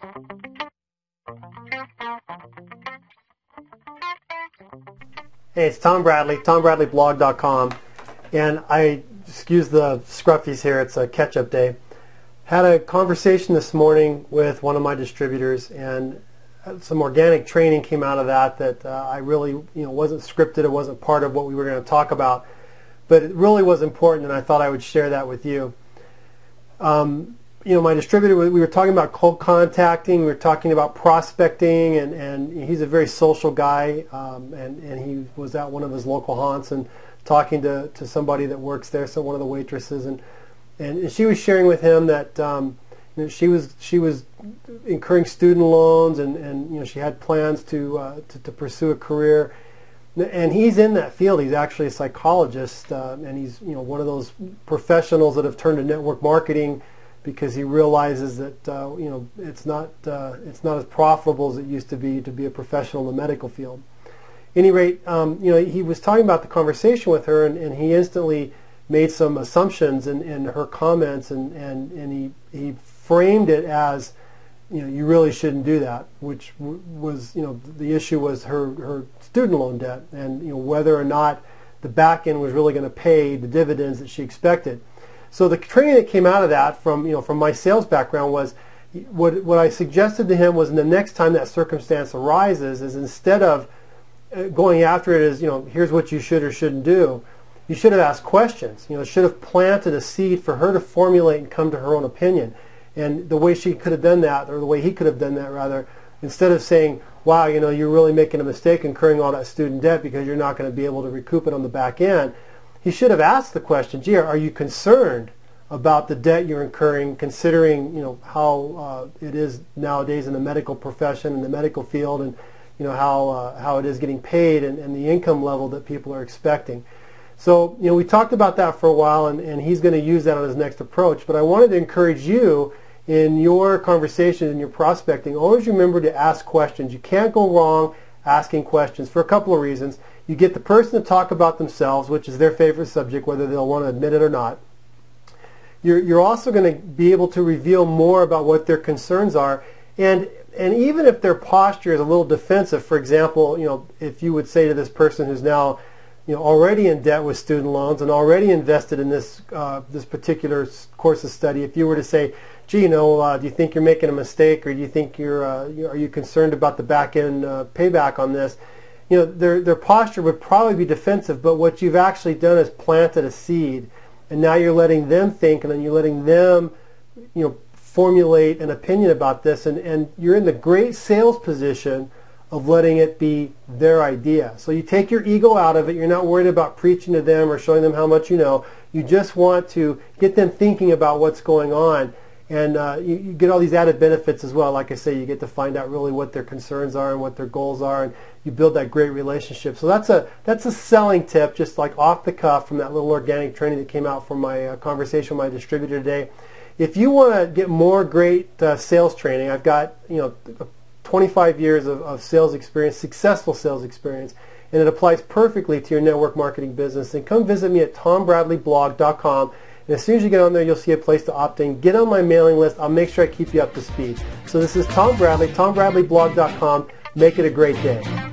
Hey, it's Tom Bradley, TomBradleyBlog.com, and excuse the scruffies here, it's a catch-up day. Had a conversation this morning with one of my distributors, and some organic training came out of that I really, wasn't scripted, it wasn't part of what we were going to talk about, but it really was important, and I thought I would share that with you. My distributor, we were talking about cold contacting, we were talking about prospecting, and he's a very social guy, and he was at one of his local haunts and talking to somebody that works there, so one of the waitresses, and she was sharing with him that she was incurring student loans, and she had plans to pursue a career, and he's in that field. He's actually a psychologist, and he's one of those professionals that have turned to network marketing because he realizes that it's not as profitable as it used to be a professional in the medical field. At any rate, he was talking about the conversation with her, and he instantly made some assumptions in her comments, and he framed it as, you really shouldn't do that, which was, the issue was her student loan debt, and whether or not the back end was really going to pay the dividends that she expected. So the training that came out of that from my sales background was what I suggested to him was, in the next time that circumstance arises, is instead of going after it as, here's what you should or shouldn't do, you should have asked questions. Should have planted a seed for her to formulate and come to her own opinion. And the way she could have done that, or the way he could have done that rather, instead of saying, wow, you're really making a mistake incurring all that student debt because you're not going to be able to recoup it on the back end, he should have asked the question, gee, are you concerned about the debt you're incurring, considering how it is nowadays in the medical profession, in the medical field, and how it is getting paid, and the income level that people are expecting. So we talked about that for a while, and he's going to use that on his next approach. But I wanted to encourage you in your conversation, in your prospecting, always remember to ask questions. You can't go wrong asking questions for a couple of reasons. You get the person to talk about themselves, which is their favorite subject, whether they'll want to admit it or not. You're also going to be able to reveal more about what their concerns are, and even if their posture is a little defensive, for example, if you would say to this person who's now already in debt with student loans and already invested in this particular course of study, if you were to say, gee, do you think you're making a mistake, or do you think are you concerned about the back end payback on this? Their posture would probably be defensive, but what you've actually done is planted a seed, and now you're letting them think, and then you're letting them formulate an opinion about this, and you're in the great sales position of letting it be their idea. So you take your ego out of it. You're not worried about preaching to them or showing them how much you know. You just want to get them thinking about what's going on, and you get all these added benefits as well. Like I say, you get to find out really what their concerns are and what their goals are, and you build that great relationship. So that's a selling tip, just like off the cuff from that little organic training that came out from my conversation with my distributor today. If you want to get more great sales training, I've got 25 years of sales experience, successful sales experience, and it applies perfectly to your network marketing business. Then come visit me at TomBradleyBlog.com, and as soon as you get on there, you'll see a place to opt in. Get on my mailing list. I'll make sure I keep you up to speed. So this is Tom Bradley, TomBradleyBlog.com. Make it a great day.